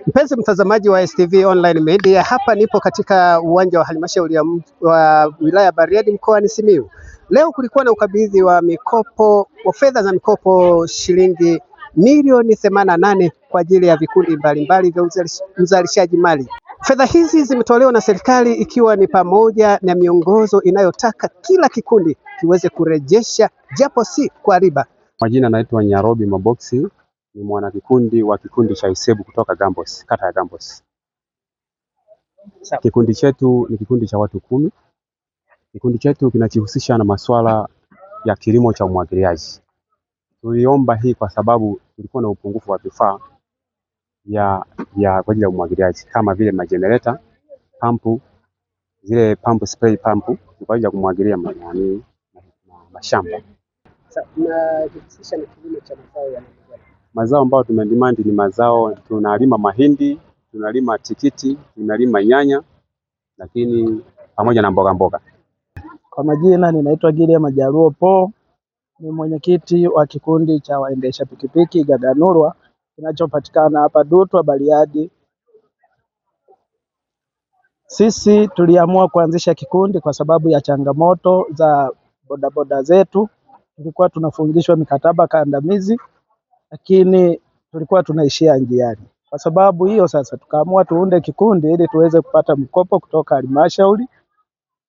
Mpenzi mtazamaji wa STV Online Media, hapa nipo katika uwanja wa halmashauri wa wilaya Bariadi mkoani Simiyu. Leo kulikuwa na ukabidhi wa mikopo wa fedha za mikopo shilingi milioni 88 kwa ajili ya vikundi mbalimbali vya uzalishaji mali. Fedha hizi zimetolewa na serikali ikiwa ni pamoja na miongozo inayotaka kila kikundi kiweze kurejesha japo si kwa riba. Majina naitwa Nyarobi Maboksi, ni mwanakikundi wa kikundi cha Isebu kutoka Gambos, kata ya Gambos. Kikundi chetu ni kikundi cha watu 10. Kikundi chetu kinajihusisha na masuala ya kilimo cha umwagiliaji. Tuliomba hii kwa sababu tulikuwa na upungufu wa vifaa ya kwa ajili ya umwagiliaji kama vile majenereta, pampu, zile pampu spray pampu kwa ajili ya kumwagilia mashamba. Tunajihusisha na kilimo cha mazao ya mazao ambayo tumedemand ni mazao, tunalima mahindi, tunalima tikiti, tunalima nyanya, lakini pamoja na mboga mboga. Kwa majina ninaitwa Gilia Majaruo Po, ni mwenyekiti wa kikundi cha waendesha pikipiki Gaganurwa kinachopatikana hapa Dutwa Bariadi. Sisi tuliamua kuanzisha kikundi kwa sababu ya changamoto za bodaboda zetu. Tulikuwa tunafungishwa mikataba kandamizi, lakini tulikuwa tunaishia njiani. Kwa sababu hiyo sasa tukaamua tuunde kikundi ili tuweze kupata mkopo kutoka halmashauri,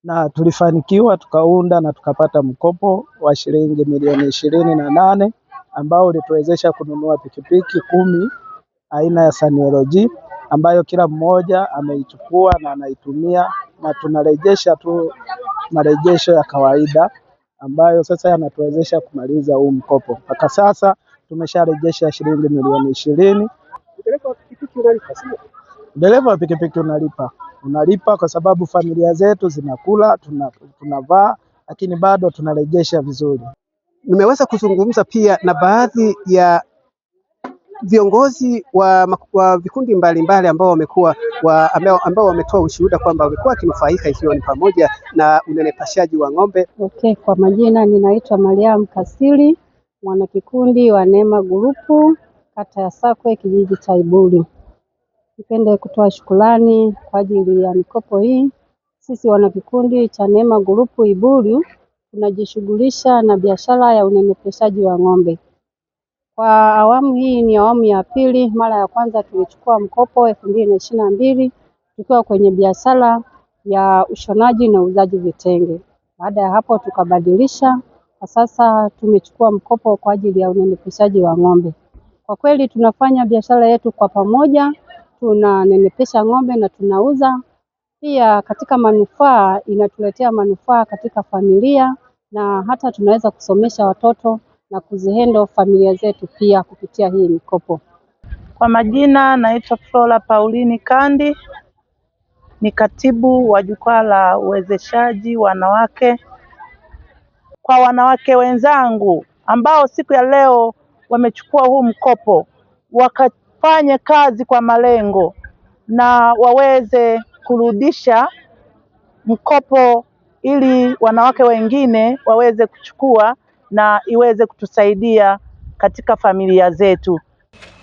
na tulifanikiwa tukaunda na tukapata mkopo wa shilingi milioni 28 ambao ulituwezesha kununua pikipiki 10 aina ya Saniero ambayo kila mmoja ameichukua na anaitumia, na tunarejesha tu marejesho ya kawaida ambayo sasa yanatuwezesha kumaliza huu mkopo. Mpaka sasa tumesharejesha shilingi milioni 20. Dereva wa pikipiki unalipa, sio? Dereva wa pikipiki unalipa kwa sababu familia zetu zinakula, tunavaa, lakini bado tunarejesha vizuri. Nimeweza kuzungumza pia na baadhi ya viongozi wa vikundi mbalimbali ambao wamekuwa ambao wametoa ushuhuda kwamba wamekuwa kinufaika, ikiwa ni pamoja na unenepashaji wa ng'ombe. Okay, kwa majina ninaitwa Mariam Kasili, mwanakikundi wa Neema Grupu, kata ya Sakwe, kijiji cha Ibuli. Nipende kutoa shukrani kwa ajili ya mikopo hii. Sisi wanakikundi cha Neema Grupu Ibuli tunajishughulisha na biashara ya unenepeshaji wa ng'ombe. Kwa awamu hii ni awamu ya pili. Mara ya kwanza tulichukua mkopo 2022 tukiwa kwenye biashara ya ushonaji na uuzaji vitenge. Baada ya hapo tukabadilisha, kwa sasa tumechukua mkopo kwa ajili ya unenepeshaji wa ng'ombe. Kwa kweli tunafanya biashara yetu kwa pamoja, tunanenepesha ng'ombe na tunauza. Pia katika manufaa, inatuletea manufaa katika familia, na hata tunaweza kusomesha watoto na kuzihendo familia zetu pia kupitia hii mikopo. Kwa majina naitwa Flora Paulini Kandi, ni katibu wa jukwaa la uwezeshaji wanawake. Kwa wanawake wenzangu ambao siku ya leo wamechukua huu mkopo, wakafanye kazi kwa malengo na waweze kurudisha mkopo ili wanawake wengine waweze kuchukua na iweze kutusaidia katika familia zetu.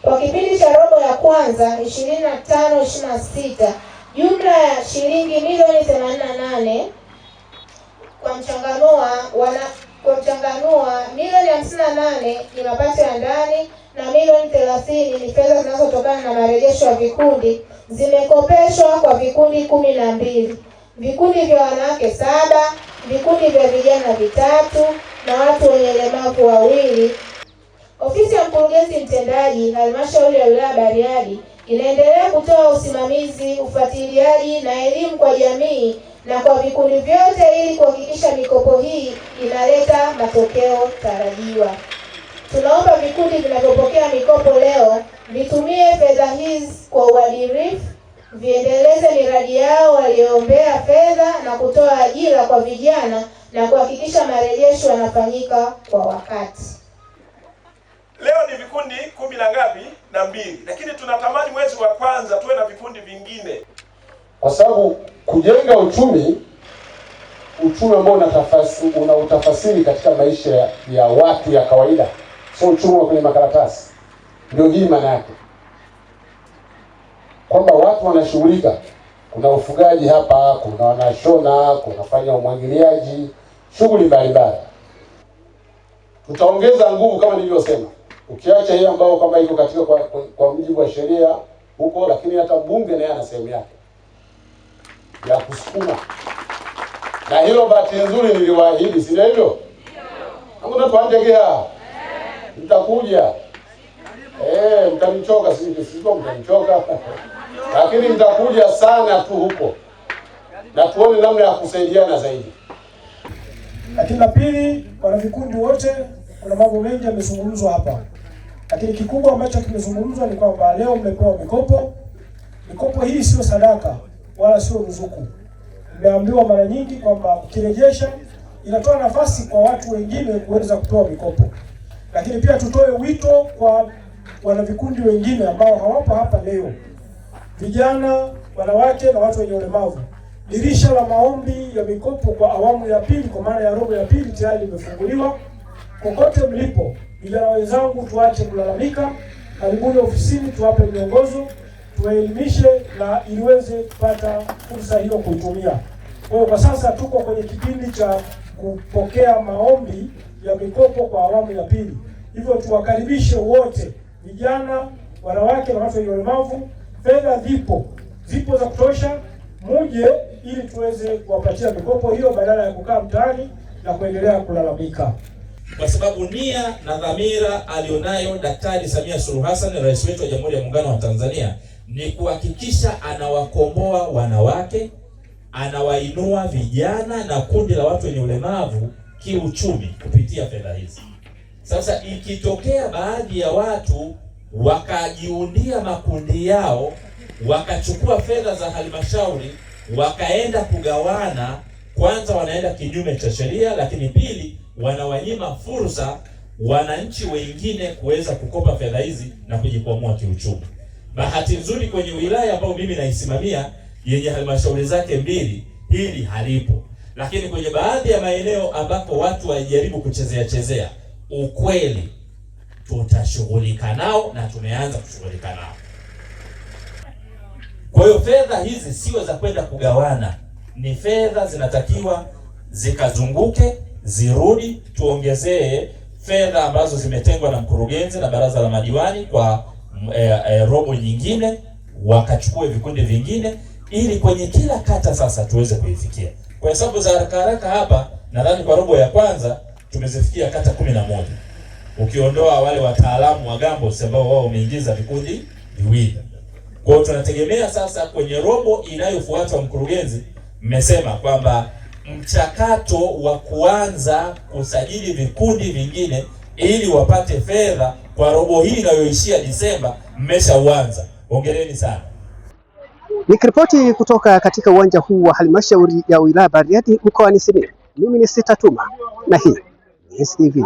Kwa kipindi cha robo ya kwanza 25-26, jumla ya shilingi milioni 88 kwa mchanganua milioni 58 ni mapato ya ndani na milioni 30 ni fedha zinazotokana na marejesho ya vikundi, zimekopeshwa kwa vikundi 12, vikundi vya wanawake 7, vikundi vya vijana 3 na watu wenye ulemavu 2. Ofisi ya mkurugenzi mtendaji halmashauri ya wilaya Bariadi inaendelea kutoa usimamizi, ufuatiliaji na elimu kwa jamii na kwa vikundi vyote ili kuhakikisha mikopo hii inaleta matokeo tarajiwa. Tunaomba vikundi vinavyopokea mikopo leo vitumie fedha hizi kwa uadilifu, viendeleze miradi yao waliyoombea fedha na kutoa ajira kwa vijana na kuhakikisha marejesho yanafanyika kwa wakati. Leo ni vikundi 10 na ngapi? Na 2. Lakini tunatamani mwezi wa kwanza tuwe na vikundi vingine. Kwa sababu kujenga uchumi ambao una utafasiri katika maisha ya watu ya kawaida, sio uchumi wa kwenye makaratasi. Ndio hii maana yake. kwamba watu wanashughulika. Kuna ufugaji hapa, kuna wanashona, kunafanya umwagiliaji, shughuli mbalimbali. Tutaongeza nguvu kama nilivyosema, ukiacha hii ambao kama iko katika kwa mujibu wa sheria huko, lakini hata bunge naye ana sehemu yake ya kusukuma. Na hilo bahati nzuri niliwaahidi, si ndio? Hakuna tuandegea. Mtakuja. Mtanichoka, sio mtanichoka. Lakini mtakuja sana tu huko. Na tuone namna ya kusaidiana zaidi. Lakini la pili, wana vikundi wote, kuna mambo mengi yamezungumzwa hapa. Lakini kikubwa ambacho kimezungumzwa ni kwamba leo mmepewa mikopo. Mikopo hii sio sadaka wala sio ruzuku. Nimeambiwa mara nyingi kwamba ukirejesha inatoa nafasi kwa watu wengine kuweza kupewa mikopo. Lakini pia tutoe wito kwa wana vikundi wengine ambao hawapo hapa leo. Vijana, wanawake na watu wenye ulemavu. Dirisha la maombi ya mikopo kwa awamu ya pili, kwa maana ya robo ya pili, tayari limefunguliwa. Kokote mlipo, vijana wenzangu, tuache kulalamika. Karibuni ofisini, tuwape miongozo, tuwaelimishe na iliweze kupata fursa hiyo kuitumia. Kwa sasa tuko kwenye kipindi cha kupokea maombi ya mikopo kwa awamu ya pili. Hivyo tuwakaribishe wote, vijana, wanawake na watu wenye ulemavu. Fedha zipo za kutosha, muje ili tuweze kuwapatia mikopo hiyo badala ya kukaa mtaani na kuendelea kulalamika. Kwa sababu nia na dhamira alionayo Daktari Samia Suluhu Hassan, rais wetu wa Jamhuri ya Muungano wa Tanzania, ni kuhakikisha anawakomboa wanawake, anawainua vijana na kundi la watu wenye ulemavu kiuchumi kupitia fedha hizi. Sasa ikitokea baadhi ya watu wakajiundia makundi yao, wakachukua fedha za halmashauri, wakaenda kugawana, kwanza wanaenda kinyume cha sheria, lakini pili wanawanyima fursa wananchi wengine kuweza kukopa fedha hizi na kujikwamua kiuchumi. Bahati nzuri kwenye wilaya ambayo mimi naisimamia yenye halmashauri zake mbili, hili halipo. Lakini kwenye baadhi ya maeneo ambako watu wajaribu kuchezea, ukweli tutashughulika nao na tumeanza kushughulika nao. Kwa hiyo fedha hizi sio za kwenda kugawana, ni fedha zinatakiwa zikazunguke, zirudi, tuongezee fedha ambazo zimetengwa na mkurugenzi na baraza la madiwani kwa robo nyingine, wakachukue vikundi vingine, ili kwenye kila kata sasa tuweze kuifikia. Kwa hesabu za haraka hapa, nadhani kwa robo ya kwanza tumezifikia kata 11. Ukiondoa wale wataalamu wa Gambo ambao wao wameingiza vikundi viwili. Kwa hiyo tunategemea sasa kwenye robo inayofuata, mkurugenzi mmesema kwamba mchakato wa kuanza kusajili vikundi vingine ili wapate fedha kwa robo hii inayoishia Disemba mmeshauanza. Hongereni sana. Nikiripoti kutoka katika uwanja huu wa halmashauri ya wilaya Bariadi mkoani Simiyu, mimi ni Sitatuma na hii ni STV.